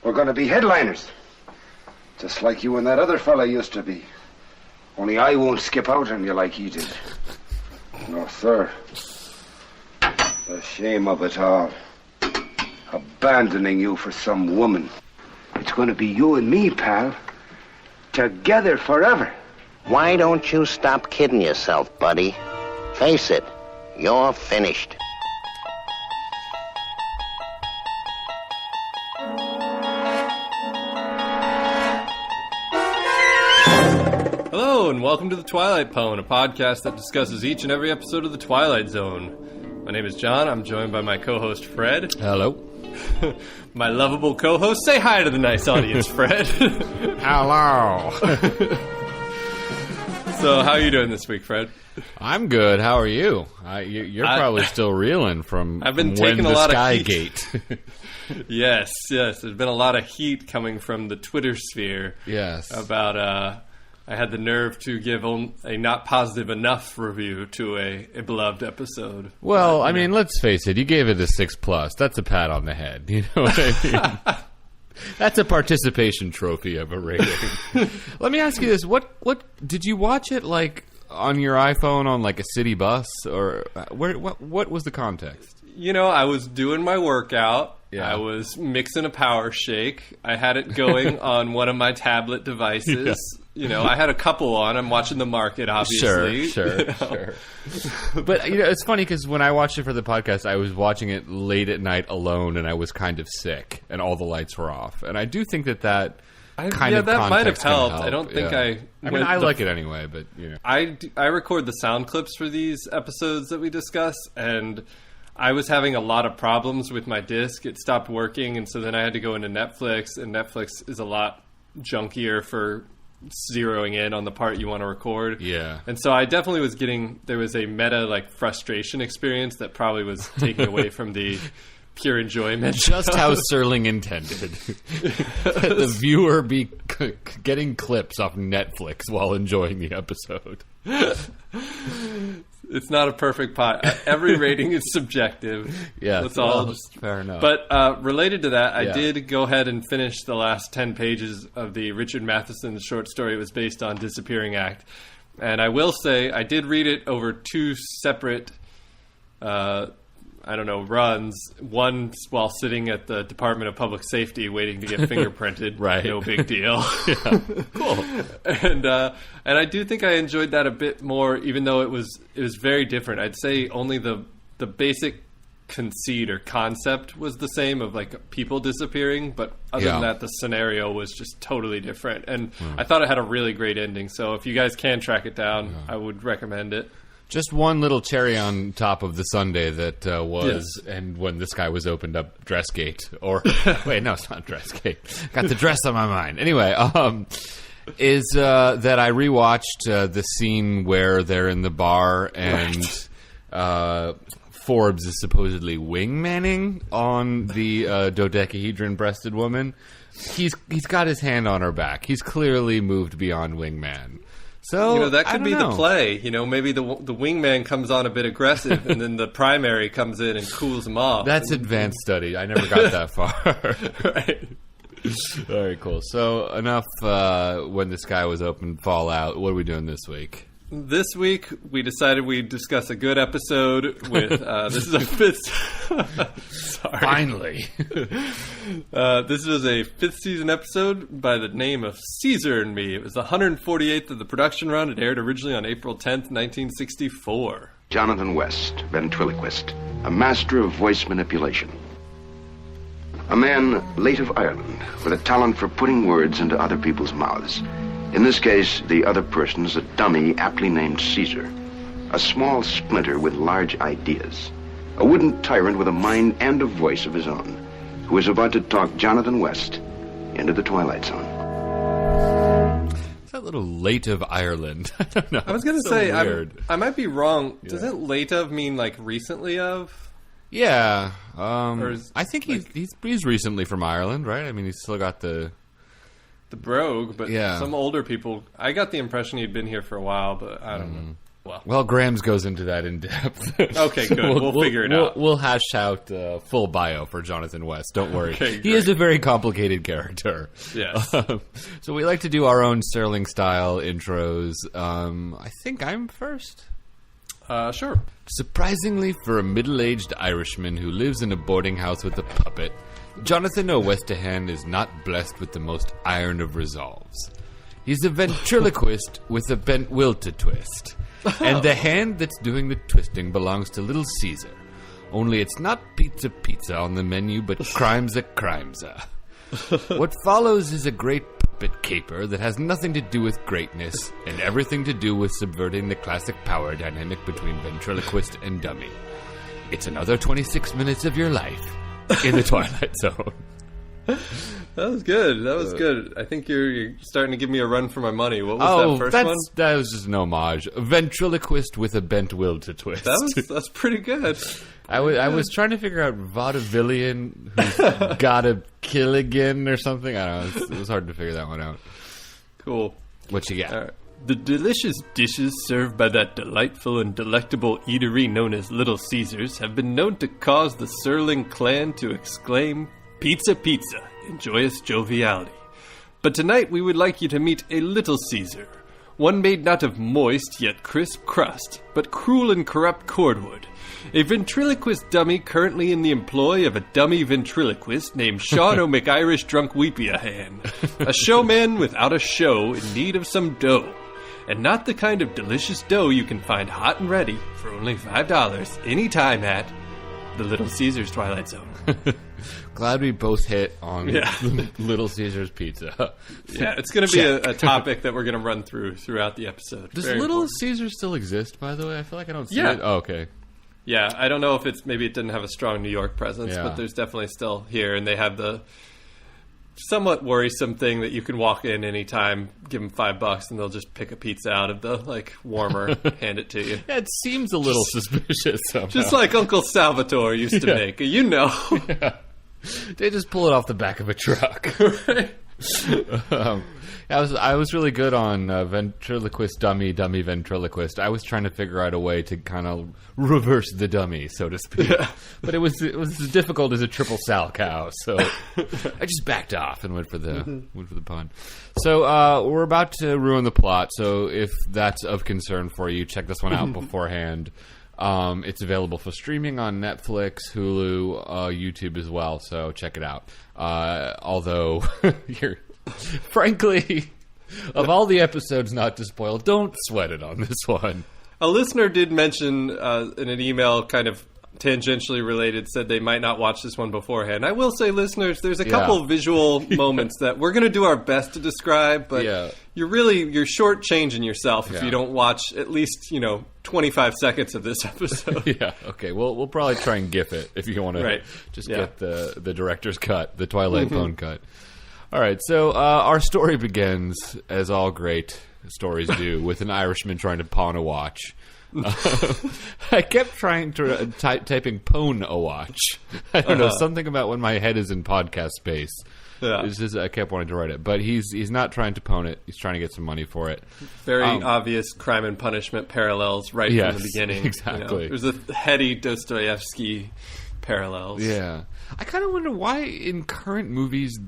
We're going to be headliners. Just like you and that other fella used to be. Only I won't skip out on you like he did. No, sir. The shame of it all. Abandoning you for some woman. It's going to be you and me, pal. Together forever. Why don't you stop kidding yourself, buddy? Face it, you're finished. Hello, and welcome to the Twilight Pwn, a podcast that discusses each and every episode of the Twilight Zone. My name is John. I'm joined by my co-host, Fred. Hello. My lovable co-host. Say hi to the nice audience, Fred. Hello. So, how are you doing this week, Fred? I'm good. How are you? You're probably still reeling from I've been from taking when a lot the of heat. Skygate. Yes. There's been a lot of heat coming from the Twitter sphere. Yes. About, I had the nerve to give a not positive enough review to a beloved episode. Well, I mean, let's face it. You gave it a 6+. That's a pat on the head. You know what I mean? That's a participation trophy of a rating. Let me ask you this: What did you watch it like on your iPhone on like a city bus, or what was the context? You know, I was doing my workout. Yeah. I was mixing a power shake. I had it going on one of my tablet devices. Yeah. You know, I had a couple on. I'm watching the market, obviously. Sure. But, you know, it's funny because when I watched it for the podcast, I was watching it late at night alone, and I was kind of sick, and all the lights were off. And I do think that that might have helped. I don't think I mean, I like it anyway, but, you know. I record the sound clips for these episodes that we discuss, and I was having a lot of problems with my disc. It stopped working, and so then I had to go into Netflix, and Netflix is a lot junkier for zeroing in on the part you want to record. Yeah. And so I definitely was there was a meta, like, frustration experience that probably was taking away from the pure enjoyment. Just how Serling intended. The viewer be getting clips off Netflix while enjoying the episode. It's not a perfect pot. Every rating is subjective. Yeah, that's all. Just fair enough. But related to that, I did go ahead and finish the last 10 pages of the Richard Matheson short story. It was based on Disappearing Act. And I will say, I did read it over two separate, runs. One while sitting at the Department of Public Safety waiting to get fingerprinted. Right. No big deal. Yeah. Cool. And I do think I enjoyed that a bit more, even though it was very different. I'd say only the basic conceit or concept was the same of, like, people disappearing, but other than that, the scenario was just totally different. And I thought it had a really great ending. So if you guys can track it down, I would recommend it. Just one little cherry on top of the sundae that was, and when this guy was opened up, Dressgate. Or, wait, no, it's not Dressgate. Got the dress on my mind. Anyway, is that I rewatched the scene where they're in the bar and Forbes is supposedly wingmanning on the dodecahedron-breasted woman. He's got his hand on her back. He's clearly moved beyond wingman. So, you know, that could be the play. You know, maybe the wingman comes on a bit aggressive, and then the primary comes in and cools him off. That's advanced study. I never got that far. Right. Very cool. So, enough when this guy was open Fallout. What are we doing this week? This week, we decided we'd discuss a good episode with, this is a fifth... Sorry. Finally. This was a fifth season episode by the name of Caesar and Me. It was the 148th of the production run. It aired originally on April 10th, 1964. Jonathan West, ventriloquist, a master of voice manipulation. A man late of Ireland with a talent for putting words into other people's mouths. In this case, the other person is a dummy aptly named Caesar, a small splinter with large ideas, a wooden tyrant with a mind and a voice of his own, who is about to talk Jonathan West into the Twilight Zone. It's that little late of Ireland. I don't know. I was going to say, I might be wrong. Yeah. Doesn't late of mean, like, recently of? Yeah. I think he's recently from Ireland, right? I mean, he's still got the brogue, but some older people, I got the impression he'd been here for a while, but I don't know. Well, Grams goes into that in depth. Okay, good. We'll figure it out. We'll hash out full bio for Jonathan West. Don't worry. Okay, he is a very complicated character. Yes. So we like to do our own Serling-style intros. I think I'm first. Sure. Surprisingly, for a middle-aged Irishman who lives in a boarding house with a puppet, Jonathan O'Westahan is not blessed with the most iron of resolves. He's a ventriloquist with a bent will to twist. And the hand that's doing the twisting belongs to Little Caesar. Only it's not pizza on the menu, but crime's a crime's-a. What follows is a great puppet caper that has nothing to do with greatness and everything to do with subverting the classic power dynamic between ventriloquist and dummy. It's another 26 minutes of your life in the Twilight Zone. That was good. That was good. I think you're starting to give me a run for my money. What was that first one? That was just an homage. A ventriloquist with a bent will to twist. That's pretty good. I was trying to figure out vaudevillian who's gotta kill again or something. I don't know. It was hard to figure that one out. Cool. What you got? All right. The delicious dishes served by that delightful and delectable eatery known as Little Caesars have been known to cause the Serling clan to exclaim, "Pizza, pizza," in joyous joviality. But tonight we would like you to meet a Little Caesar, one made not of moist yet crisp crust, but cruel and corrupt cordwood. A ventriloquist dummy currently in the employ of a dummy ventriloquist named Sean O'McIrish Drunk Weepiahan. A showman without a show in need of some dough. And not the kind of delicious dough you can find hot and ready for only $5 anytime at the Little Caesars Twilight Zone. Glad we both hit on Little Caesars Pizza. Yeah, it's going to be a topic that we're going to run throughout the episode. Does Very Little important. Caesars still exist, by the way? I feel like I don't see Yeah. it. Oh, okay. Yeah, I don't know if maybe it didn't have a strong New York presence, Yeah. but there's definitely still here, and they have the somewhat worrisome thing that you can walk in anytime, give them $5, and they'll just pick a pizza out of the warmer, hand it to you. Yeah, it seems a little suspicious somehow. Just like Uncle Salvatore used to make, you know. Yeah. They just pull it off the back of a truck. Right? I was really good on ventriloquist dummy ventriloquist. I was trying to figure out a way to kind of reverse the dummy, so to speak. Yeah. But it was as difficult as a triple sal cow. So I just backed off and went for the pun. So we're about to ruin the plot. So if that's of concern for you, check this one out beforehand. It's available for streaming on Netflix, Hulu, YouTube as well. So check it out. Although frankly, of all the episodes not to spoil, don't sweat it on this one. A listener did mention in an email, kind of tangentially related, said they might not watch this one beforehand. I will say, listeners, there's a couple visual moments that we're going to do our best to describe, but you're shortchanging yourself if you don't watch at least 25 seconds of this episode. Yeah, okay. We'll probably try and GIF it if you want to get the director's cut, the Twilight Pwn cut. All right, so our story begins, as all great stories do, with an Irishman trying to pawn a watch. I kept trying to typing "pwn a watch." I don't know, something about when my head is in podcast space. Yeah. It's just, I kept wanting to write it, but he's not trying to pwn it. He's trying to get some money for it. Very obvious crime and punishment parallels right from the beginning. Exactly. There's a heady Dostoevsky parallels. Yeah, I kind of wonder why in current movies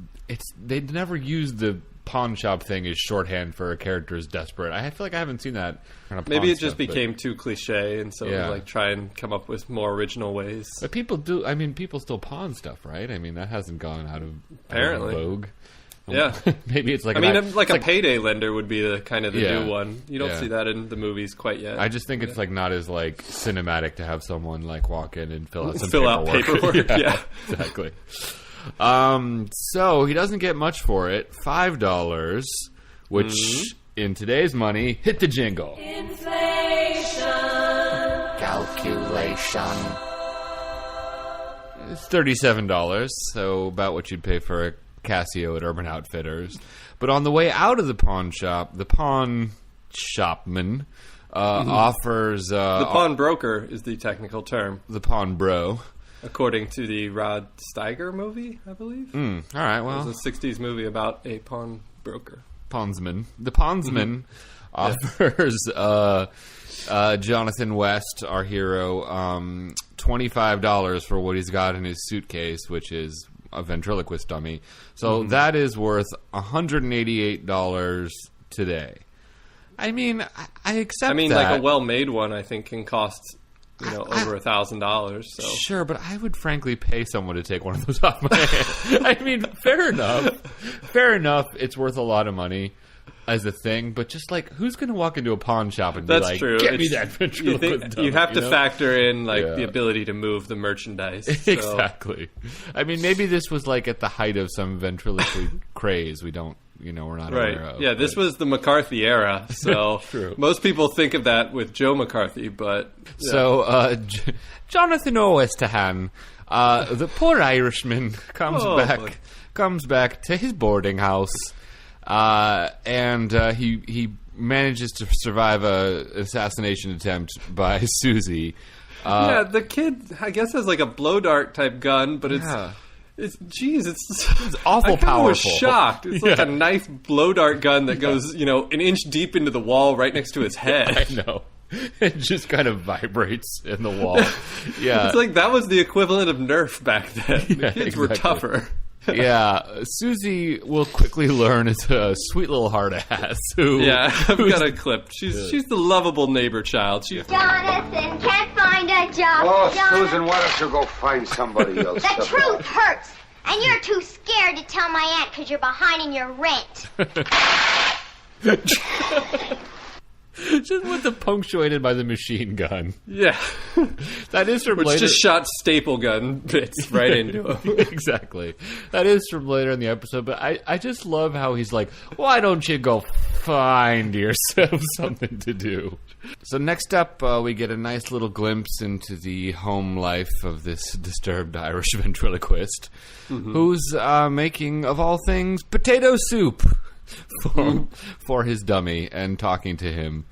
they never use the pawn shop thing as shorthand for a character is desperate. I feel like I haven't seen that kind of pawn Maybe it stuff, just became too cliche, and so try and come up with more original ways. But people do. I mean, people still pawn stuff, right? I mean, that hasn't gone out of vogue. Yeah, maybe it's like a payday lender would be the kind of the new one. You don't see that in the movies quite yet. I just think it's not as cinematic to have someone walk in and fill out some paperwork. Yeah, exactly. So he doesn't get much for it. $5, which in today's money, hit the jingle. Inflation. Calculation. It's $37, so about what you'd pay for a Casio at Urban Outfitters. But on the way out of the pawn shop, the pawn shopman offers... the pawnbroker is the technical term. The pawn bro. According to the Rod Steiger movie, I believe. All right, well... It was a 60s movie about a pawnbroker. Pawnsman. The pawnsman offers Jonathan West, our hero, $25 for what he's got in his suitcase, which is a ventriloquist dummy. So that is worth $188 today. I mean, I accept that. I mean, like a well-made one, I think, can cost over $1,000. So. Sure, but I would frankly pay someone to take one of those off my hand. I mean, fair enough. Fair enough. It's worth a lot of money as a thing, but just like, who's going to walk into a pawn shop and be like, true. Get me that ventriloquist dummy, you have to factor in the ability to move the merchandise. So. Exactly. I mean, maybe this was like at the height of some ventriloquist craze. We don't. We're not aware of. Yeah, this was the McCarthy era, so True. Most people think of that with Joe McCarthy, but... Yeah. So, Jonathan O'Westahan, the poor Irishman, comes back to his boarding house, and he manages to survive an assassination attempt by Susie. The kid, I guess, has like a blow dart type gun, but it's awful powerful. I was shocked. It's like a nice blow dart gun that goes, an inch deep into the wall right next to his head. I know. It just kind of vibrates in the wall. Yeah. It's like that was the equivalent of Nerf back then. The kids were tougher. Yeah, Susie will quickly learn is a sweet little hard ass who... Yeah, I've got a clip. She's the lovable neighbor child. Jonathan can't find a job. Oh, Susan, why don't you go find somebody else? The truth hurts, and you're too scared to tell my aunt because you're behind in your rent. Just with the punctuated by the machine gun. Yeah. That is from later. Just shot staple gun bits right into him. Exactly. That is from later in the episode, but I just love how he's like, why don't you go find yourself something to do? So next up, we get a nice little glimpse into the home life of this disturbed Irish ventriloquist, who's making, of all things, potato soup for his dummy and talking to him.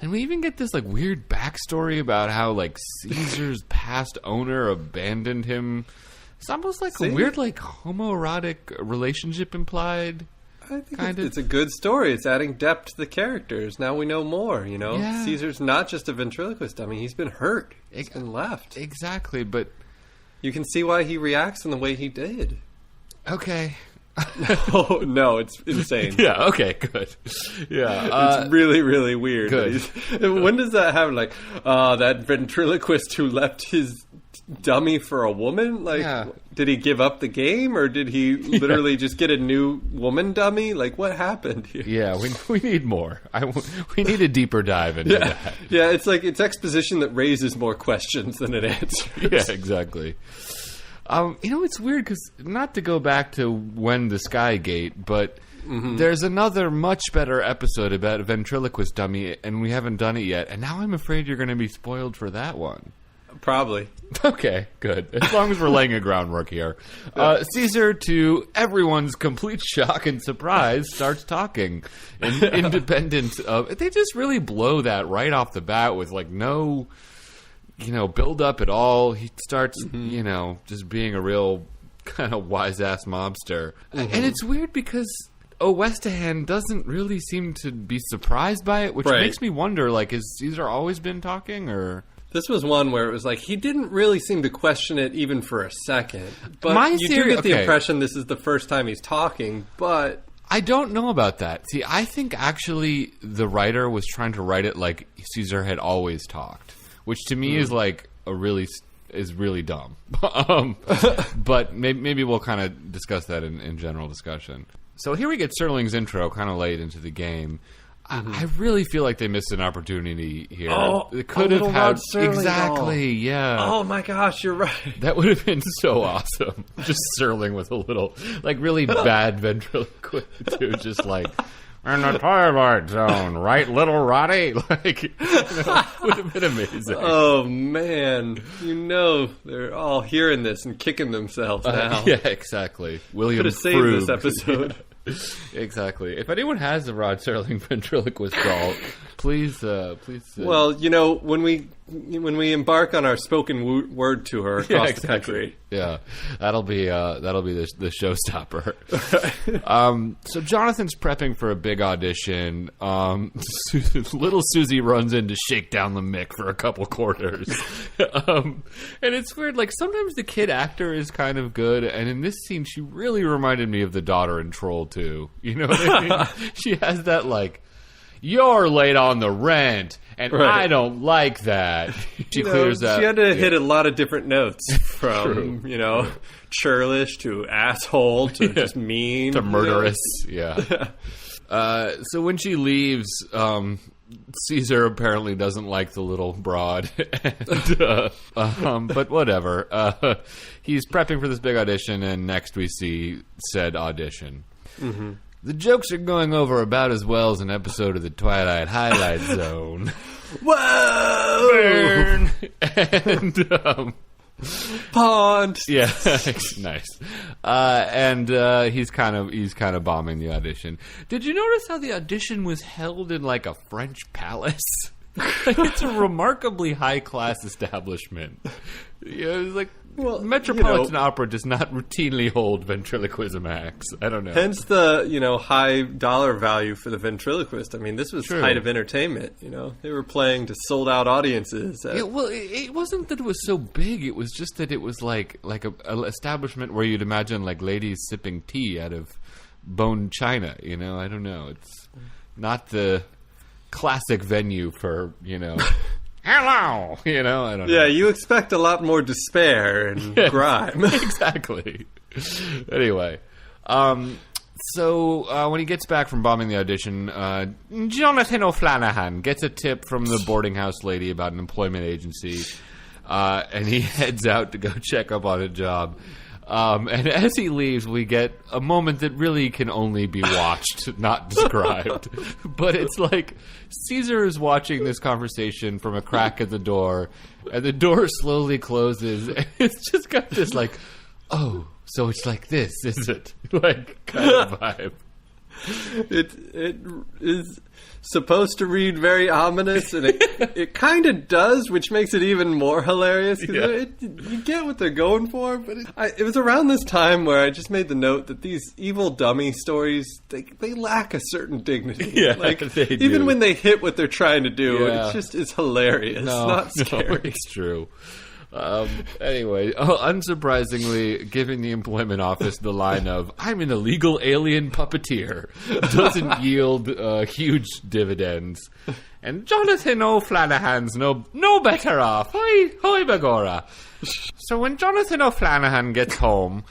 And we even get this like weird backstory about how like Caesar's past owner abandoned him. It's almost like a weird like homoerotic relationship implied. I think it's a good story. It's adding depth to the characters. Now we know more, Yeah. Caesar's not just a ventriloquist dummy. He's been hurt. He's been left. Exactly, but... You can see why he reacts in the way he did. Okay. Oh, no, it's insane. Yeah, okay, good. Yeah. It's really, really weird. Good. When does that happen? Like, that ventriloquist who left his dummy for a woman? Like, did he give up the game, or did he literally just get a new woman dummy? Like, what happened here? Yeah, we need more. We need a deeper dive into that. Yeah, it's like it's exposition that raises more questions than it answers. Yeah, exactly. It's weird because not to go back to when the Skygate, but there's another much better episode about a ventriloquist dummy, and we haven't done it yet. And now I'm afraid you're going to be spoiled for that one. Probably. Okay, good. As long as we're laying a groundwork here. Caesar, to everyone's complete shock and surprise, starts talking. Independent of... They just really blow that right off the bat with, like, no... build up at all. He starts, just being a real kind of wise-ass mobster. And it's weird because O'Westahan doesn't really seem to be surprised by it, which makes me wonder, like, has Caesar always been talking, or... This was one where it was like, he didn't really seem to question it even for a second. But do get the impression this is the first time he's talking, but... I don't know about that. See, I think actually the writer was trying to write it like Caesar had always talked. Which to me is like is really dumb. But maybe we'll kind of discuss that in general discussion. So here we get Serling's intro kind of late into the game. I really feel like they missed an opportunity here. Oh, it could have had exactly. Yeah. Oh my gosh, you're right. That would have been so awesome. Just Serling with a little like really bad ventriloquist too, just like. In the Twilight Zone, right, little Roddy? Like, would have been amazing. Oh, man. They're all hearing this and kicking themselves now. Yeah, exactly. William could have saved this episode. Exactly. If anyone has a Rod Serling ventriloquist doll, please. Well, when we embark on our spoken word tour across the country, that'll be the showstopper. So Jonathan's prepping for a big audition. Little Susie runs in to shake down the mick for a couple quarters, and it's weird. Like sometimes the kid actor is kind of good, and in this scene, she really reminded me of the daughter in Troll 2. You know what I mean? She has that like, you're late on the rent, and I don't like that. She clears that. She had to hit a lot of different notes from, churlish to asshole to just mean. To murderous, so when she leaves, Caesar apparently doesn't like the little broad. But whatever. He's prepping for this big audition, and next we see said audition. Mm-hmm. The jokes are going over about as well as an episode of the Twilight Highlight Zone. Whoa! Burn! And, pond. Yeah, nice. And he's kind of bombing the audition. Did you notice how the audition was held in like a French palace? It's a remarkably high class establishment. It's like Metropolitan Opera does not routinely hold ventriloquism acts. I don't know. Hence the high dollar value for the ventriloquist. I mean, this was height of entertainment. They were playing to sold out audiences. It wasn't that it was so big. It was just that it was like a establishment where you'd imagine like ladies sipping tea out of bone china. I don't know. It's not the classic venue for hello, I don't know. Yeah, you expect a lot more despair and grime. Exactly. Anyway, so when he gets back from bombing the audition, Jonathan O'Flanahan gets a tip from the boarding house lady about an employment agency, and he heads out to go check up on a job. And as he leaves, we get a moment that really can only be watched, not described. But it's like Caesar is watching this conversation from a crack at the door, and the door slowly closes. And it's just got this like, oh, so it's like this, is it? Like kind of vibe. It is supposed to read very ominous, and it kind of does, which makes it even more hilarious. Because you get what they're going for, but it was around this time where I just made the note that these evil dummy stories, they lack a certain dignity. Yeah, like they do. even when they hit what they're trying to do, it's hilarious, not scary. No, it's true. Anyway, unsurprisingly, giving the employment office the line of "I'm an illegal alien puppeteer" doesn't yield huge dividends. And Jonathan O'Flanahan's no better off. Hoi begorra. So when Jonathan O'Flanahan gets home,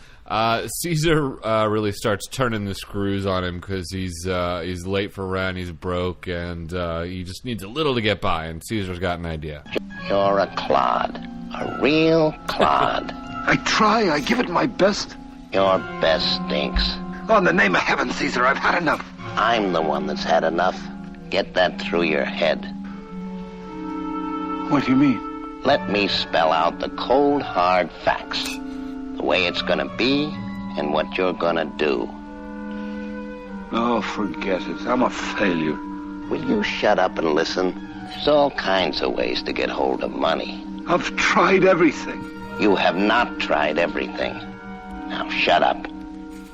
Caesar really starts turning the screws on him because he's late for rent, he's broke, and he just needs a little to get by. And Caesar's got an idea. You're a clod. A real clod. I try. I give it my best. Your best stinks. Oh, in the name of heaven, Caesar, I've had enough. I'm the one that's had enough. Get that through your head. What do you mean? Let me spell out the cold, hard facts. The way it's gonna be and what you're gonna do. Oh, forget it. I'm a failure. Will you shut up and listen? There's all kinds of ways to get hold of money. I've tried everything. You have not tried everything. Now shut up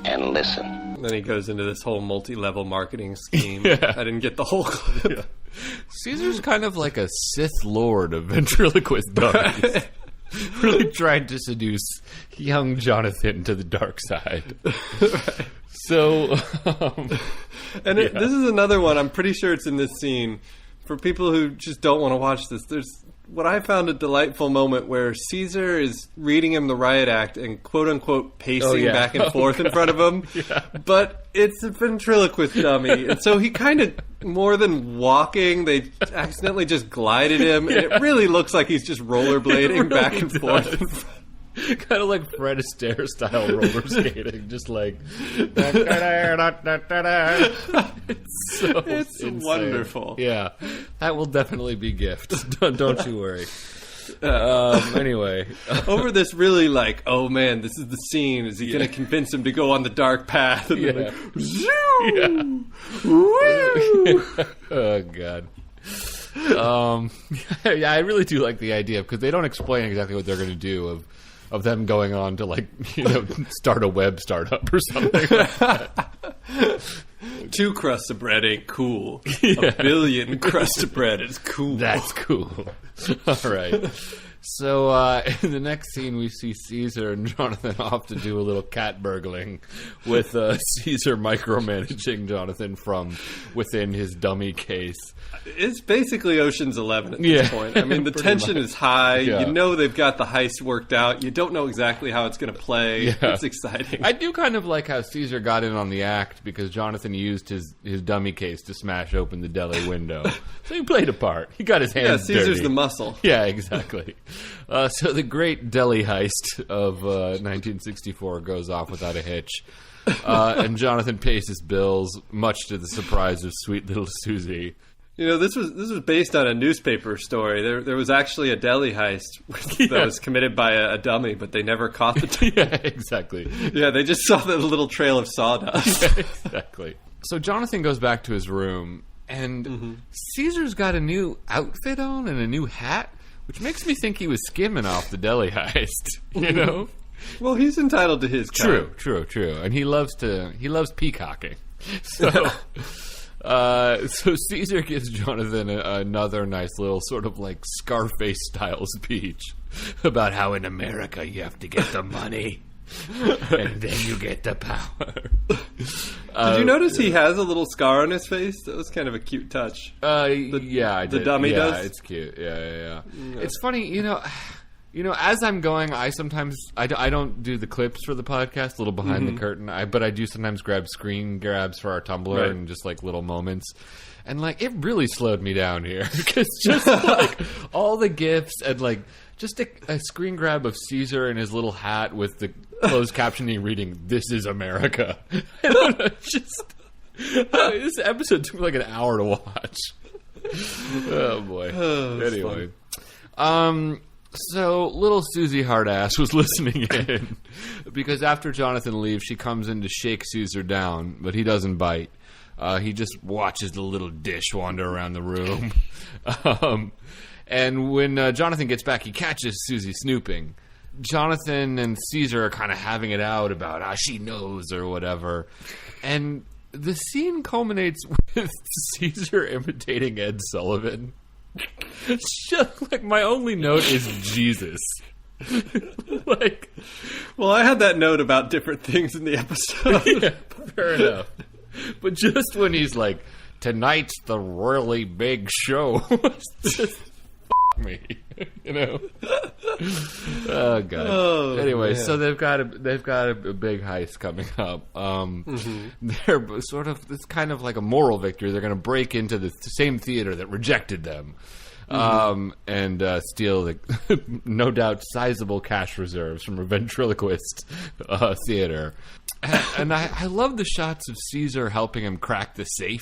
and listen. And then he goes into this whole multi-level marketing scheme. I didn't get the whole clip. Yeah. Caesar's kind of like a Sith Lord of ventriloquist dummies. Really trying to seduce young Jonathan to the dark side. Right. So, this is another one. I'm pretty sure it's in this scene. For people who just don't want to watch this, there's what I found a delightful moment where Caesar is reading him the riot act and quote-unquote pacing back and forth in front of him. Yeah. But it's a ventriloquist dummy. And so he kind of, more than walking, they accidentally just glided him. And it really looks like he's just rollerblading really back and forth. Kind of like Fred Astaire style roller skating, just like it's wonderful. Yeah, that will definitely be gifts. Don't you worry. Anyway, over this really like, oh man, this is the scene. Is he going to convince him to go on the dark path? And then like, Woo! Oh God. Yeah, I really do like the idea because they don't explain exactly what they're going to do of them going on to start a web startup or something like that. 2 crusts of bread ain't cool. A billion crusts of bread is cool. That's cool. All right. So in the next scene, we see Caesar and Jonathan off to do a little cat burgling with Caesar micromanaging Jonathan from within his dummy case. It's basically Ocean's 11 at this point. I mean, the tension is high. Yeah. You know they've got the heist worked out. You don't know exactly how it's going to play. Yeah. It's exciting. I do kind of like how Caesar got in on the act because Jonathan used his dummy case to smash open the deli window. So he played a part. He got his hands Caesar's dirty. the muscle. Yeah, exactly. So the great deli heist of 1964 goes off without a hitch. And Jonathan pays his bills, much to the surprise of sweet little Susie. You know, this was based on a newspaper story. There was actually a deli heist that was committed by a dummy, but they never caught the dummy. Yeah, exactly. Yeah, they just saw the little trail of sawdust. Yeah, exactly. So Jonathan goes back to his room, and Caesar's got a new outfit on and a new hat, which makes me think he was skimming off the deli heist, you know? Well, he's entitled to his kind. True. And he loves peacocking. So Caesar gives Jonathan another nice little sort of like Scarface style speech about how in America you have to get the money and then you get the power. Did you notice he has a little scar on his face? That was kind of a cute touch. Yeah, I did. The dummy does? Yeah, it's cute. Yeah. It's funny, you know, as I'm going, I sometimes I don't do the clips for the podcast, a little behind the curtain. But I do sometimes grab screen grabs for our Tumblr and just like little moments. And like it really slowed me down here because just like all the gifs and like just a screen grab of Caesar in his little hat with the closed captioning reading "This is America." This episode took me like an hour to watch. Oh boy. Anyway. So little Susie Hardass was listening in because after Jonathan leaves, she comes in to shake Caesar down, but he doesn't bite. He just watches the little dish wander around the room. And when Jonathan gets back, he catches Susie snooping. Jonathan and Caesar are kind of having it out about how she knows or whatever. And the scene culminates with Caesar imitating Ed Sullivan. It's just like my only note is Jesus. Well, I had that note about different things in the episode. Yeah, fair enough. But just when he's like, tonight's the really big show, it's just me, you know. Oh god. Oh, anyway, man. so they've got a big heist coming up. They're sort of it's kind of like a moral victory. They're going to break into the same theater that rejected them. And steal the no doubt sizable cash reserves from a ventriloquist theater. And I love the shots of Caesar helping him crack the safe.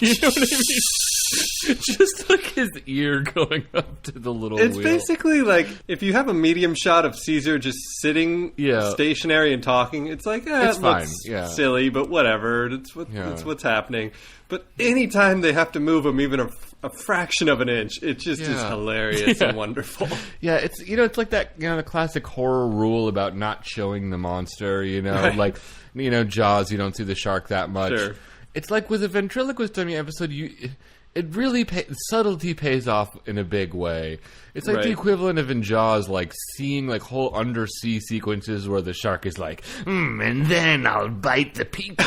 You know what I mean? Just like his ear going up to the little It's wheel. basically like if you have a medium shot of Caesar just sitting stationary and talking, it's like it's it fine. looks Yeah. silly, but whatever. It's what's happening. But anytime they have to move him even a fraction of an inch, it just is hilarious and wonderful. Yeah, it's it's like that the classic horror rule about not showing the monster. Right. Like Jaws, you don't see the shark that much. Sure. It's like with a ventriloquist dummy episode, it really subtlety pays off in a big way. It's like the equivalent of in Jaws, like seeing like whole undersea sequences where the shark is like, and then I'll bite the people.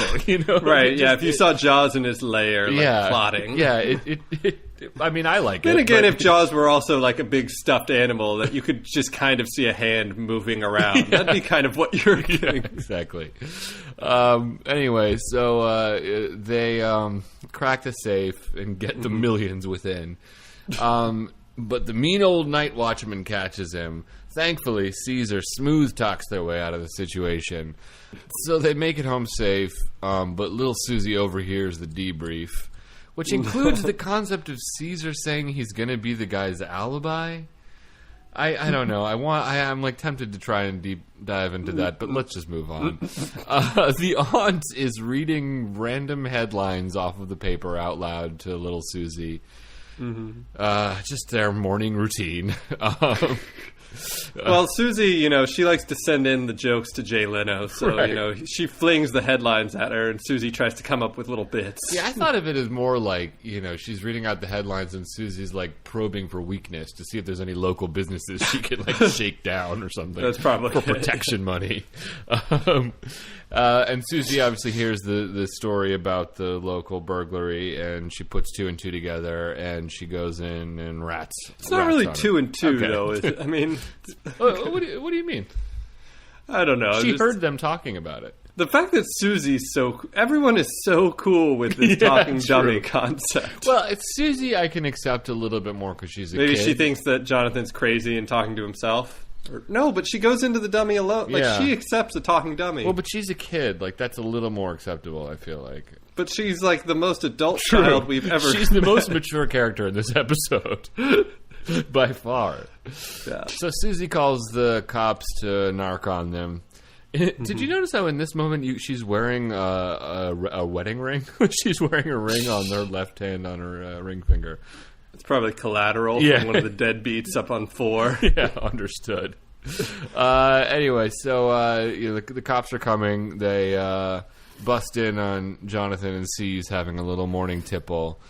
Right? Yeah. If you saw Jaws in his lair, plotting. Yeah. I mean, I like it. Then again, if Jaws were also like a big stuffed animal that you could just kind of see a hand moving around, that'd be kind of what you're getting. Exactly. Anyway, so they crack the safe and get the millions within. But the mean old night watchman catches him. Thankfully, Caesar smooth talks their way out of the situation. So they make it home safe, but little Susie overhears the debrief, which includes the concept of Caesar saying he's going to be the guy's alibi. I don't know. I'm like tempted to try and deep dive into that, but let's just move on. The aunt is reading random headlines off of the paper out loud to little Susie. Just their morning routine. Well, Susie, she likes to send in the jokes to Jay Leno, so, Right. she flings the headlines at her, and Susie tries to come up with little bits. Yeah, I thought of it as more like, she's reading out the headlines and Susie's like probing for weakness to see if there's any local businesses she could like shake down or something. That's probably for protection money. And Susie obviously hears the story about the local burglary, and she puts 2 and 2 together, and she goes in and rats. It's not really on 2 it. and 2, Okay. though, is it? I mean... What do you mean? I don't know. She heard them talking about it. The fact that Susie's everyone is so cool with this talking true. dummy concept. Well, it's Susie I can accept a little bit more because she's a Maybe kid. she thinks that Jonathan's crazy and talking to himself. No, but she goes into the dummy alone. Like, Yeah. she accepts a talking dummy. Well, but she's a kid. Like, that's a little more acceptable, I feel like. But she's like the most adult child we've ever... She's the most mature character in this episode. By far. Yeah. So Susie calls the cops to narc on them. Did you notice how in this moment she's wearing a wedding ring? She's wearing a ring on her left hand on her ring finger. It's probably collateral Yeah. from one of the deadbeats up on 4. Yeah, understood. Anyway, so the cops are coming. They bust in on Jonathan and sees having a little morning tipple.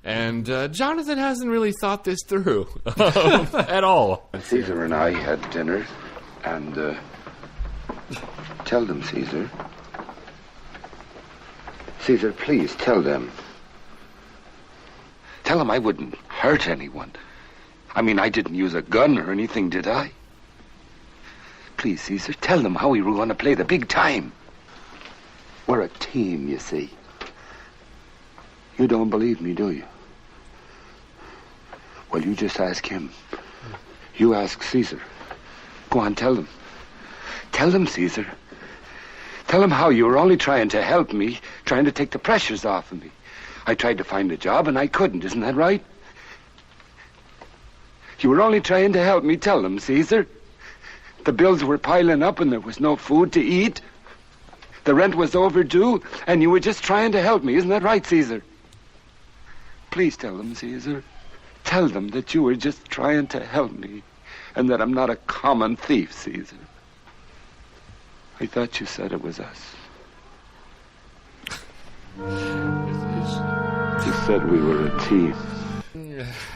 And Jonathan hasn't really thought this through at all. Caesar and I had dinner, and tell them, Caesar. Caesar, please tell them. Tell them I wouldn't hurt anyone. I mean, I didn't use a gun or anything, did I? Please, Caesar, tell them how we were going to play the big time. We're a team, you see. You don't believe me, do you? Well, you just ask him. You ask Caesar. Go on, tell them. Tell them, Caesar. Tell them how you were only trying to help me, trying to take the pressures off of me. I tried to find a job and I couldn't, isn't that right? You were only trying to help me. Tell them, Caesar. The bills were piling up and there was no food to eat. The rent was overdue and you were just trying to help me, isn't that right, Caesar? Please tell them, Caesar. Tell them that you were just trying to help me and that I'm not a common thief, Caesar. I thought you said it was us. You said we were a team.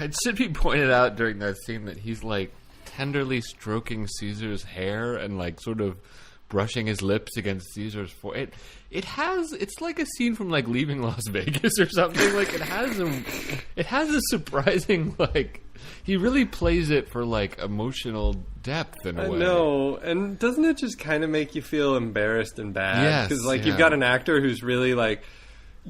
It should be pointed out during that scene that he's like tenderly stroking Caesar's hair and like sort of brushing his lips against Caesar's forehead. It's like a scene from like Leaving Las Vegas or something. Like it has a surprising like he really plays it for like emotional depth in a way. I know, and doesn't it just kind of make you feel embarrassed and bad? Yes, Because like yeah. you've got an actor who's really like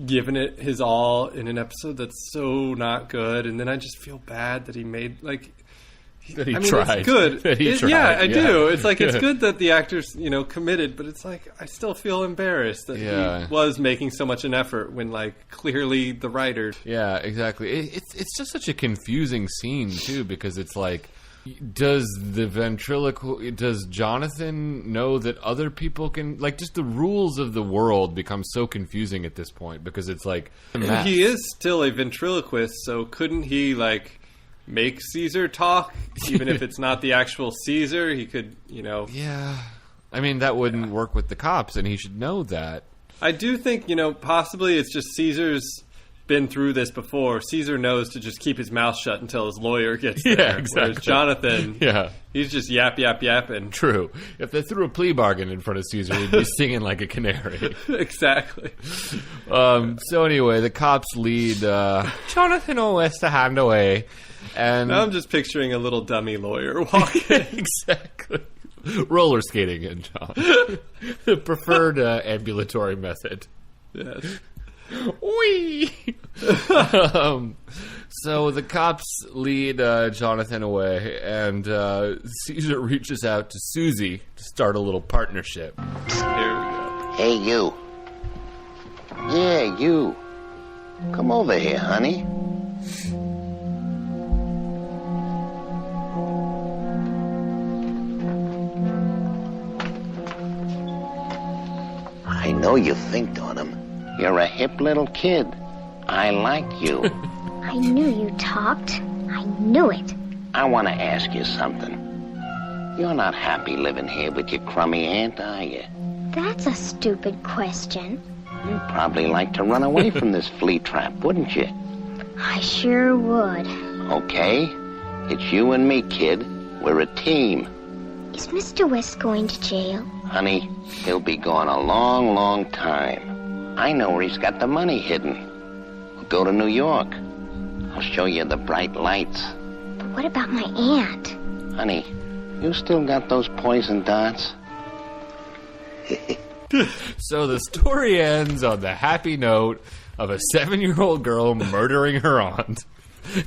given it his all in an episode that's so not good, and then I just feel bad that he made like. That he I mean, tried. it's good. That he tried. Yeah, I Yeah. do. It's like it's good that the actor's committed, but it's like I still feel embarrassed that Yeah. he was making so much an effort when like clearly the writer. Yeah, exactly. It's just such a confusing scene too because it's like, does Jonathan know that other people can like just the rules of the world become so confusing at this point because it's like He is still a ventriloquist, so couldn't he like make Caesar talk even if it's not the actual Caesar? He could, Yeah, I mean that wouldn't work with the cops, and he should know that. I do think, possibly it's just Caesar's been through this before. Caesar knows to just keep his mouth shut until his lawyer gets there. Yeah, exactly. Whereas Jonathan, Yeah. he's just yapping. True. If they threw a plea bargain in front of Caesar, he'd be singing like a canary. Exactly. So anyway, the cops lead Jonathan Owes to hand away. And Now I'm just picturing a little dummy lawyer walking. exactly. Roller skating in, John. The preferred ambulatory method. Yes. Whee! So the cops lead Jonathan away, and Caesar reaches out to Susie to start a little partnership. Here we go. Hey, you. Yeah, you. Come over here, honey. I know you think on him. You're a hip little kid. I like you. I knew you talked. I knew it. I want to ask you something. You're not happy living here with your crummy aunt, are you? That's a stupid question. You'd probably like to run away from this flea trap, wouldn't you? I sure would. Okay. It's you and me, kid. We're a team. Is Mr. West going to jail? Honey, he'll be gone a long, long time. I know where he's got the money hidden. We'll go to New York. I'll show you the bright lights. But what about my aunt? Honey, you still got those poison darts? So the story ends on the happy note of a 7-year-old girl murdering her aunt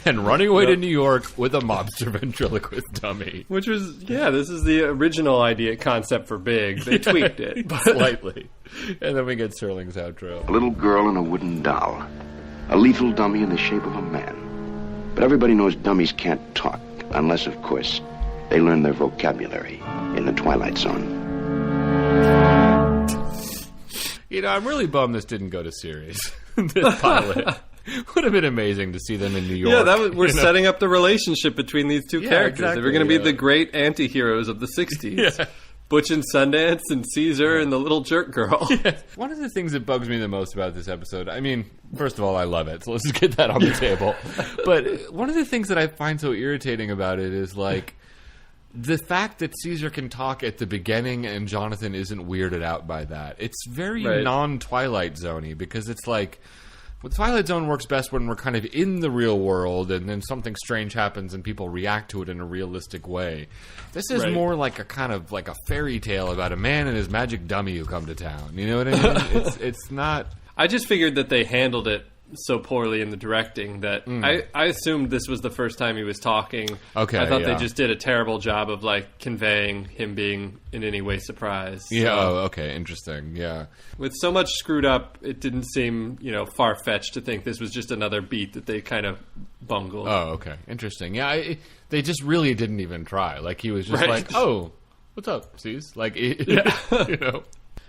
and running away to New York with a mobster ventriloquist dummy. Which was, this is the original idea concept for Big. They tweaked it. But Slightly. And then we get Serling's outro. A little girl and a wooden doll. A lethal dummy in the shape of a man. But everybody knows dummies can't talk, unless, of course, they learn their vocabulary in the Twilight Zone. You know, I'm really bummed this didn't go to series. This pilot. Would have been amazing to see them in New York. Yeah, we're setting up the relationship between these two characters. Exactly, they were going to be the great anti-heroes of the 60s. Yeah. Butch and Sundance and Caesar and the little jerk girl. Yeah. One of the things that bugs me the most about this episode, I mean, first of all, I love it, so let's just get that on the table. But one of the things that I find so irritating about it is, like, the fact that Caesar can talk at the beginning and Jonathan isn't weirded out by that. It's very non-Twilight Zone-y, because it's like, well, Twilight Zone works best when we're kind of in the real world and then something strange happens and people react to it in a realistic way. This is more like a kind of like a fairy tale about a man and his magic dummy who come to town. You know what I mean? It's not... I just figured that they handled it so poorly in the directing that I assumed this was the first time he was talking. Okay, I thought they just did a terrible job of like conveying him being in any way surprised. Yeah, So, okay, interesting, yeah. with so much screwed up, it didn't seem, far-fetched to think this was just another beat that they kind of bungled. Oh, okay, interesting. Yeah, they just really didn't even try. Like, he was just Right. like, oh, what's up, C's? Like,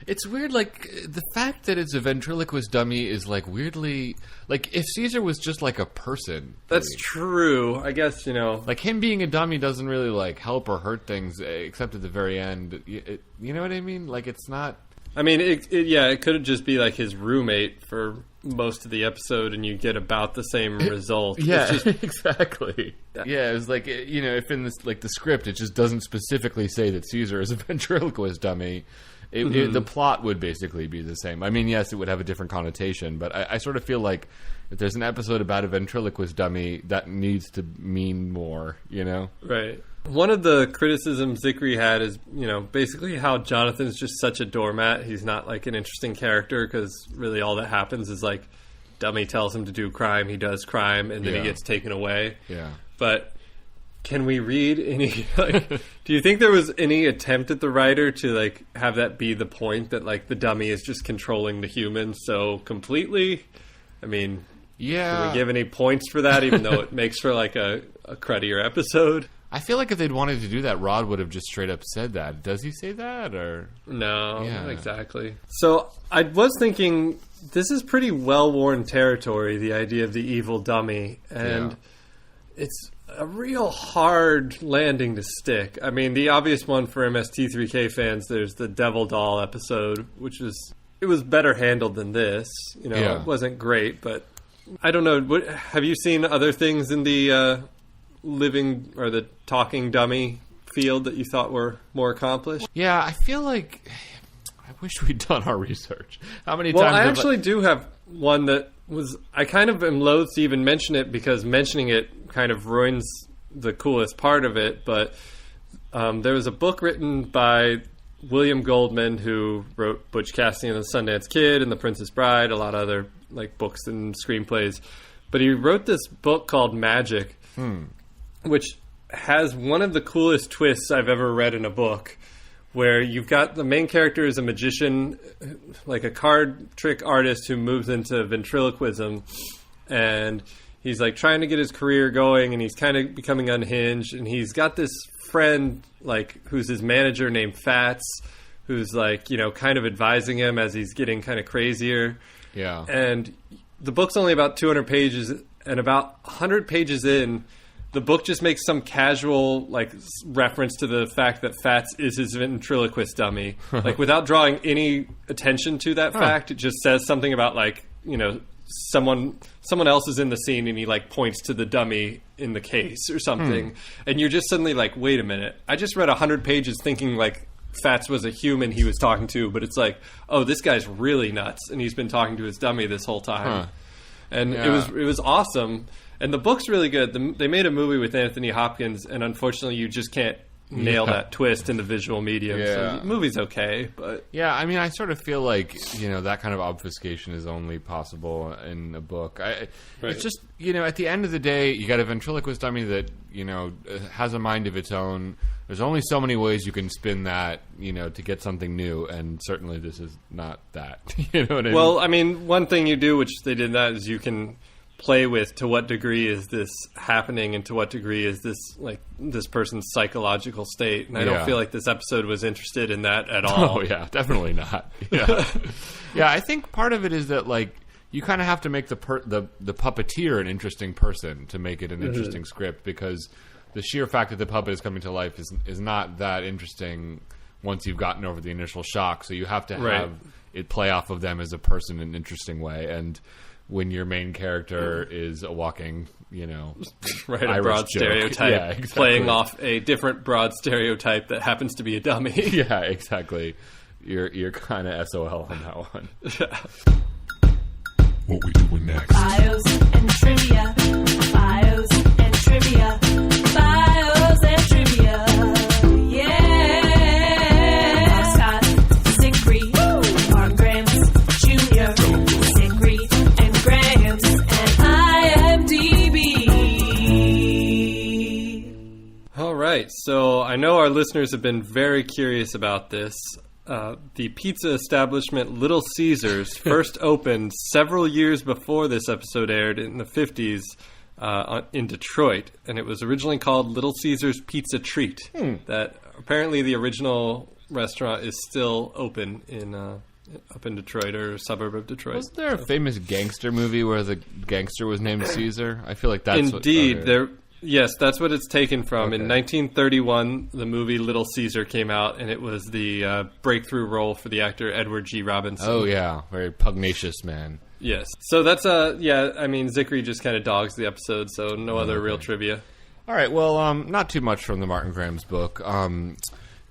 It's weird, like, the fact that it's a ventriloquist dummy is, like, weirdly... Like, if Caesar was just, like, a person... That's true. I guess, Like, him being a dummy doesn't really, like, help or hurt things, except at the very end. You know what I mean? Like, it's not... I mean, it could just be, like, his roommate for most of the episode, and you get about the same result. Yeah, It's just, exactly. Yeah, it was like, if in this, like, the script, it just doesn't specifically say that Caesar is a ventriloquist dummy... the plot would basically be the same. I mean, yes, it would have a different connotation, but I sort of feel like if there's an episode about a ventriloquist dummy, that needs to mean more, Right. One of the criticisms Zickery had is, basically how Jonathan's just such a doormat. He's not, like, an interesting character because really all that happens is, like, dummy tells him to do crime, he does crime, and then he gets taken away. Yeah. But... can we read any, like, do you think there was any attempt at the writer to, like, have that be the point that, like, the dummy is just controlling the human so completely? I mean, can we give any points for that, even though it makes for, like, a cruddier episode? I feel like if they'd wanted to do that, Rod would have just straight up said that. Does he say that, or...? No, not exactly. So, I was thinking, this is pretty well-worn territory, the idea of the evil dummy, and it's... a real hard landing to stick. I mean, the obvious one for MST3K fans, there's the Devil Doll episode, which was better handled than this. It wasn't great, but I don't know. Have you seen other things in the living or the talking dummy field that you thought were more accomplished? Yeah, I feel like I wish we'd done our research. How many times? Well, I actually do have one that was. I kind of am loath to even mention it because mentioning it kind of ruins the coolest part of it, but there was a book written by William Goldman, who wrote Butch Cassidy and the Sundance Kid and The Princess Bride, a lot of other like books and screenplays, but he wrote this book called Magic, which has one of the coolest twists I've ever read in a book, where you've got the main character is a magician, like a card trick artist who moves into ventriloquism, and he's like trying to get his career going, and he's kind of becoming unhinged. And he's got this friend, like, who's his manager named Fats, who's like, kind of advising him as he's getting kind of crazier. Yeah. And the book's only about 200 pages, and about 100 pages in, the book just makes some casual reference to the fact that Fats is his ventriloquist dummy, without drawing any attention to that fact. It just says something about someone else is in the scene, and he points to the dummy in the case or something, and you're just suddenly like, wait a minute, I just read 100 pages thinking Fats was a human he was talking to, but it's oh, this guy's really nuts, and he's been talking to his dummy this whole time. And it was awesome. And the book's really good. They made a movie with Anthony Hopkins, and unfortunately you just can't nail that twist in the visual medium. So the movie's okay, but... Yeah, I mean, I sort of feel that kind of obfuscation is only possible in a book. It's just, at the end of the day, you got a ventriloquist dummy that, has a mind of its own. There's only so many ways you can spin that, to get something new, and certainly this is not that. You know what I mean? Well, I mean, one thing you do, which they did in that, is you can play with to what degree is this happening and to what degree is this this person's psychological state. And I don't feel like this episode was interested in that at all. Oh, yeah, definitely not. Yeah. Yeah, I think part of it is that, you kind of have to make the puppeteer an interesting person to make it an interesting script, because the sheer fact that the puppet is coming to life is not that interesting once you've gotten over the initial shock. So you have to have it play off of them as a person in an interesting way. And when your main character is a walking, a Irish broad joke. stereotype, playing off a different broad stereotype that happens to be a dummy. Yeah, exactly. You're kind of SOL on that one. What we doing next? Bios and trivia. Bios and trivia. Bios and trivia. Yeah. Scott, Zingri, Mark Grams Jr., Zingri and Grams, and IMDb. All right, so I know our listeners have been very curious about this. The pizza establishment Little Caesars first opened several years before this episode aired in the 50s in Detroit, and it was originally called Little Caesars Pizza Treat. That apparently the original restaurant is still open in up in Detroit or a suburb of Detroit. Wasn't there a famous gangster movie where the gangster was named Caesar? I feel like that's indeed there. Yes, that's what it's taken from. In 1931, the movie Little Caesar came out, and it was the breakthrough role for the actor Edward G. Robinson. Oh, yeah. Very pugnacious man. Yes. So that's, I mean, Zickery just kind of dogs the episode, so no other real trivia. All right, well, not too much from the Martin Graham's book.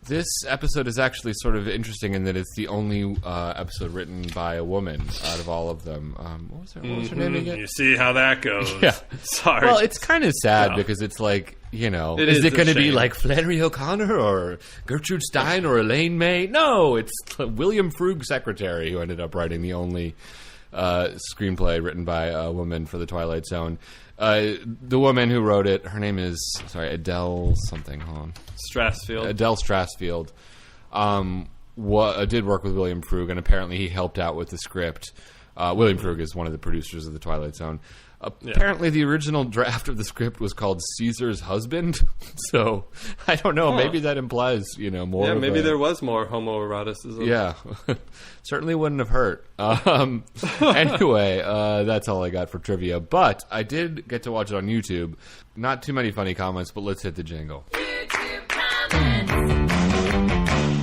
This episode is actually sort of interesting in that it's the only episode written by a woman out of all of them. What was her name again? You see how that goes. Yeah. Sorry. Well, it's kind of sad because it's is it going to be like Flannery O'Connor or Gertrude Stein or Elaine May? No, it's William Frug's secretary who ended up writing the only screenplay written by a woman for the Twilight Zone. The woman who wrote it, her name is, Adele something. Hold on. Strassfield. Adele Strassfield. Did work with William Frug, and apparently he helped out with the script. William Frug is one of the producers of the Twilight Zone. Apparently the original draft of the script was called Caesar's Husband. So, I don't know. Maybe that implies, more Yeah, of maybe there was more homoeroticism. Yeah. Certainly wouldn't have hurt. Anyway, that's all I got for trivia. But I did get to watch it on YouTube. Not too many funny comments, but let's hit the jingle. YouTube comments.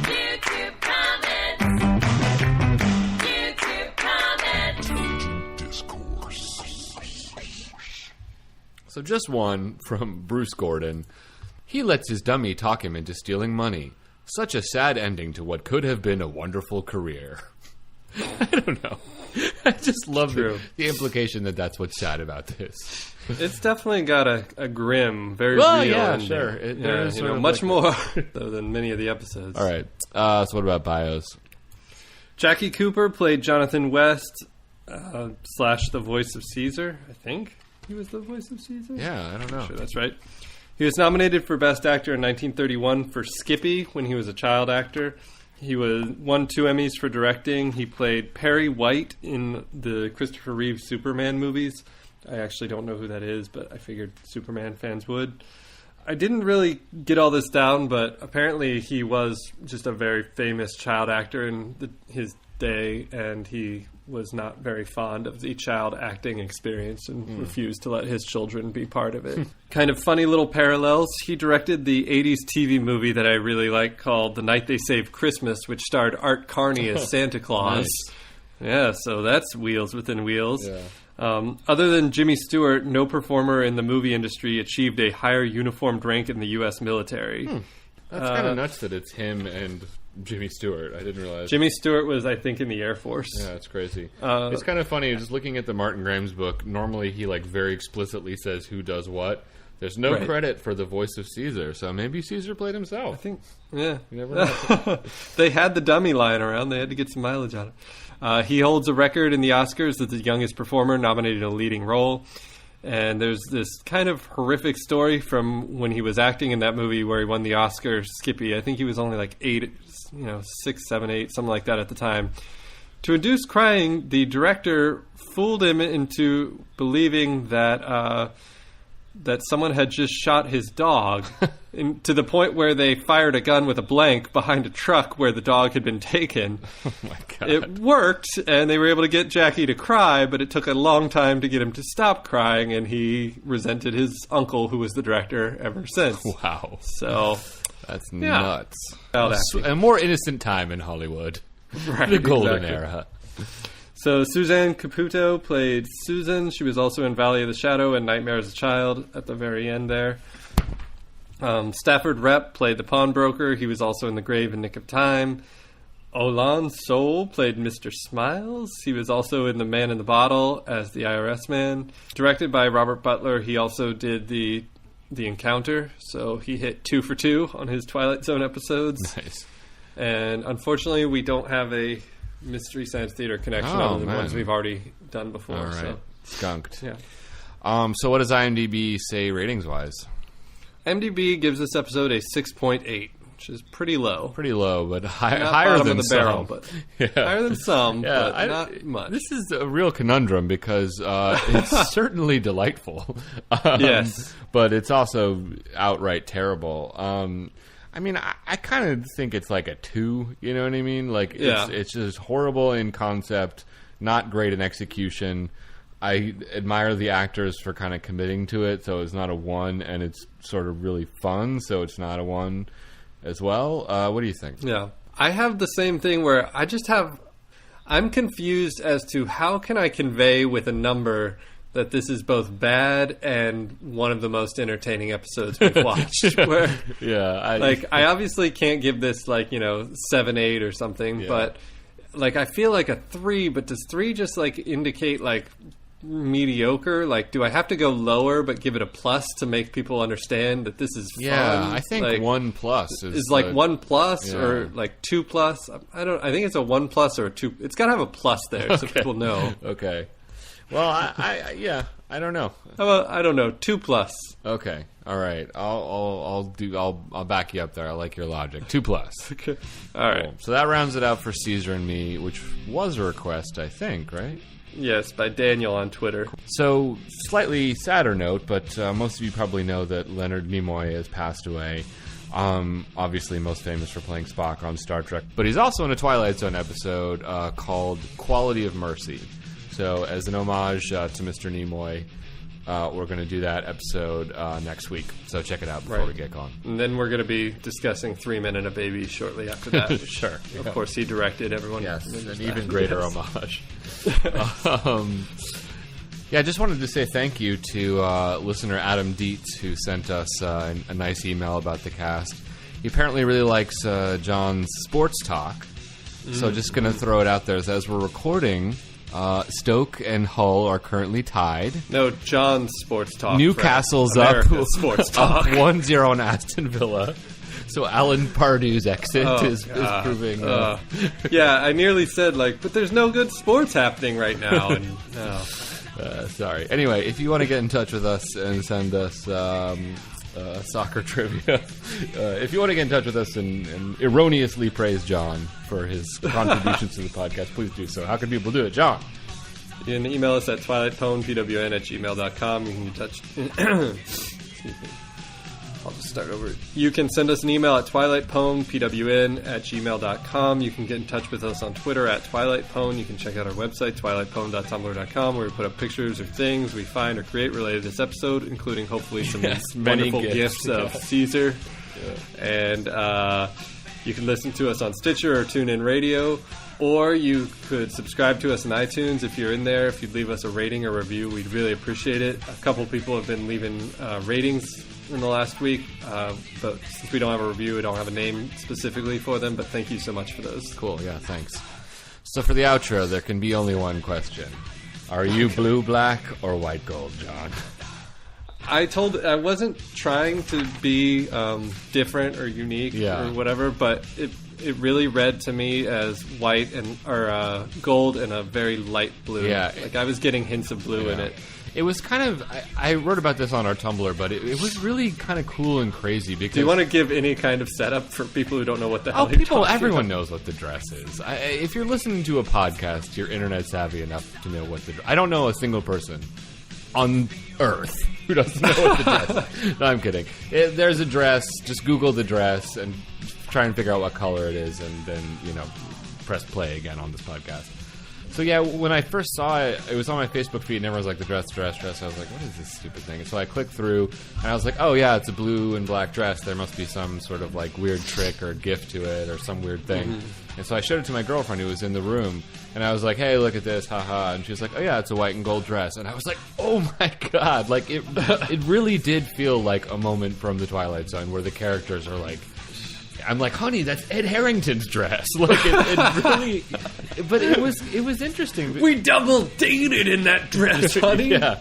YouTube comments. YouTube comments. Discourse. So just one from Bruce Gordon. He lets his dummy talk him into stealing money. Such a sad ending to what could have been a wonderful career. I don't know. I just love the implication that that's what's sad about this. It's definitely got a grim, very real ending. Sure. There is much more than many of the episodes. All right. So what about bios? Jackie Cooper played Jonathan West / the voice of Caesar, I think. He was the voice of Caesar? Yeah, I don't know. Sure, that's right. He was nominated for Best Actor in 1931 for Skippy when he was a child actor. He won 2 Emmys for directing. He played Perry White in the Christopher Reeve Superman movies. I actually don't know who that is, but I figured Superman fans would. I didn't really get all this down, but apparently he was just a very famous child actor, and his day, and he was not very fond of the child acting experience and refused to let his children be part of it. Kind of funny little parallels. He directed the 80s TV movie that I really like called The Night They Saved Christmas, which starred Art Carney as Santa Claus. Nice. Yeah, so that's wheels within wheels. Yeah. Other than Jimmy Stewart, no performer in the movie industry achieved a higher uniformed rank in the U.S. military. That's kind of nuts that it's him and Jimmy Stewart. I didn't realize. Jimmy Stewart was, I think, in the Air Force. Yeah, it's crazy. It's kind of funny, just looking at the Martin Graham's book, normally he like very explicitly says who does what. There's no credit for the voice of Caesar, so maybe Caesar played himself. I think, yeah. You never know. They had the dummy lying around. They had to get some mileage on it. He holds a record in the Oscars as the youngest performer nominated in a leading role. And there's this kind of horrific story from when he was acting in that movie where he won the Oscar, Skippy. I think he was only like 6, 7, 8, something like that at the time. To induce crying, the director fooled him into believing that that someone had just shot his dog, to the point where they fired a gun with a blank behind a truck where the dog had been taken. Oh my God. It worked, and they were able to get Jackie to cry, but it took a long time to get him to stop crying, and he resented his uncle, who was the director, ever since. Wow. So that's nuts. A more innocent time in Hollywood. Right, the golden era. So Suzanne Caputo played Susan. She was also in Valley of the Shadow and Nightmare as a Child at the very end there. Stafford Rep played the pawnbroker. He was also in The Grave and Nick of Time. Olan Soul played Mr. Smiles. He was also in The Man in the Bottle as the IRS man. Directed by Robert Butler, he also did the Encounter. So he hit 2 for 2 on his Twilight Zone episodes. Nice. And unfortunately, we don't have a Mystery Science Theater connection other than ones we've already done before. All right. So. Skunked. Yeah. So what does IMDb say ratings-wise? IMDb gives this episode a 6.8, which is pretty low. Pretty low, but Not higher than the some. Barrel, but higher than some, but not much. This is a real conundrum because it's certainly delightful. Yes. But it's also outright terrible. I mean, I kind of think it's like a 2, you know what I mean? Like, it's just horrible in concept, not great in execution. I admire the actors for kind of committing to it, so it's not a 1, and it's sort of really fun, so it's not a 1 as well. What do you think? Yeah. I have the same thing where I'm confused as to how can I convey with a number that this is both bad and one of the most entertaining episodes we've watched. Where, I obviously can't give this 7, 8 or something, but I feel like a 3. But does 3 just indicate mediocre? Do I have to go lower but give it a plus to make people understand that this is fun? Yeah, I think 1 plus is 1 plus or 2 plus. I think it's a 1 plus or a 2. It's got to have a plus there so people know. Okay. Well, I don't know. How about, I don't know, 2 plus. Okay, all right. I'll back you up there. I like your logic. 2 plus. Okay, all right. Cool. So that rounds it out for Caesar and Me, which was a request, I think, right? Yes, by Daniel on Twitter. So, slightly sadder note, but most of you probably know that Leonard Nimoy has passed away. Obviously most famous for playing Spock on Star Trek, but he's also in a Twilight Zone episode called Quality of Mercy. So, as an homage to Mr. Nimoy, we're going to do that episode next week. So check it out before we get going. And then we're going to be discussing 3 Men and a Baby shortly after that. Sure. Of course, he directed everyone. Yes, an even greater homage. I just wanted to say thank you to listener Adam Dietz, who sent us a nice email about the cast. He apparently really likes John's sports talk. So just going to throw it out there. As we're recording, Stoke and Hull are currently tied. No, John's sports talk. Newcastle's up sports talk. 1-0 on Aston Villa. So Alan Pardew's exit is proving... yeah, I nearly said, but there's no good sports happening right now. And sorry. Anyway, if you want to get in touch with us and send us soccer trivia, if you want to get in touch with us and erroneously praise John for his contributions to the podcast, please do so. How can people do it, John? You can email us at twilightpwn@gmail.com. You can get in touch... Excuse me. I'll just start over. You can send us an email at twilightpwn@gmail.com. You can get in touch with us on Twitter at Twilight Pwn. You can check out our website, twilightpwn.tumblr.com, where we put up pictures or things we find or create related to this episode, including hopefully some wonderful gifts of Caesar. Yeah. And you can listen to us on Stitcher or TuneIn Radio. Or you could subscribe to us on iTunes if you're in there. If you'd leave us a rating or review, we'd really appreciate it. A couple people have been leaving ratings in the last week, but since we don't have a review, we don't have a name specifically for them, but thank you so much for those. Cool, yeah, thanks. So for the outro, there can be only one question. Are you blue, black, or white gold, John? I wasn't trying to be different or unique or whatever, but it really read to me as white or gold and a very light blue. Yeah, like I was getting hints of blue in it. It was kind of. I wrote about this on our Tumblr, but it was really kind of cool and crazy. Because do you want to give any kind of setup for people who don't know what the hell? Everyone knows what the dress is. If you're listening to a podcast, you're internet savvy enough to know what the. I don't know a single person on Earth who doesn't know what the dress is. No, I'm kidding. There's a dress. Just Google the dress and try and figure out what color it is, and then, press play again on this podcast. So yeah, when I first saw it, it was on my Facebook feed, and everyone was like, the dress. I was like, what is this stupid thing? And so I clicked through, and I was like, oh yeah, it's a blue and black dress. There must be some sort of like weird trick or gift to it or some weird thing. Mm-hmm. And so I showed it to my girlfriend who was in the room, and I was like, hey, look at this, haha. And she was like, oh yeah, it's a white and gold dress. And I was like, oh my god, like it really did feel like a moment from the Twilight Zone where the characters are like, I'm like, honey, that's Ed Harrington's dress. Like it really, but it was interesting. We double dated in that dress, honey. Yeah,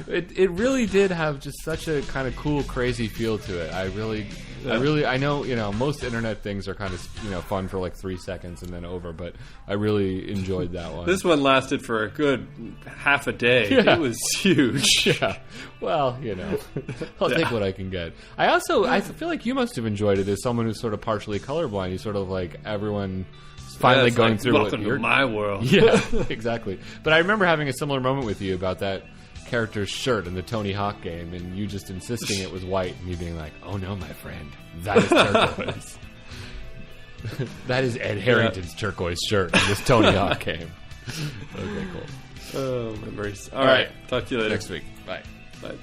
it really did have just such a kind of cool, crazy feel to it. I know, most internet things are kind of, fun for like 3 seconds and then over, but I really enjoyed that one. This one lasted for a good half a day. Yeah. It was huge. Yeah. Well, I'll take what I can get. I feel like you must have enjoyed it as someone who's sort of partially colorblind. You sort of like everyone finally going like, through welcome to my world. Yeah, exactly. But I remember having a similar moment with you about that character's shirt in the Tony Hawk game, and you just insisting it was white, and you being like, oh no, my friend, that is turquoise. That is Ed Harrington's turquoise shirt in this Tony Hawk game. Okay, cool. Oh, memories. All right. Talk to you later. Next week. Bye. Bye.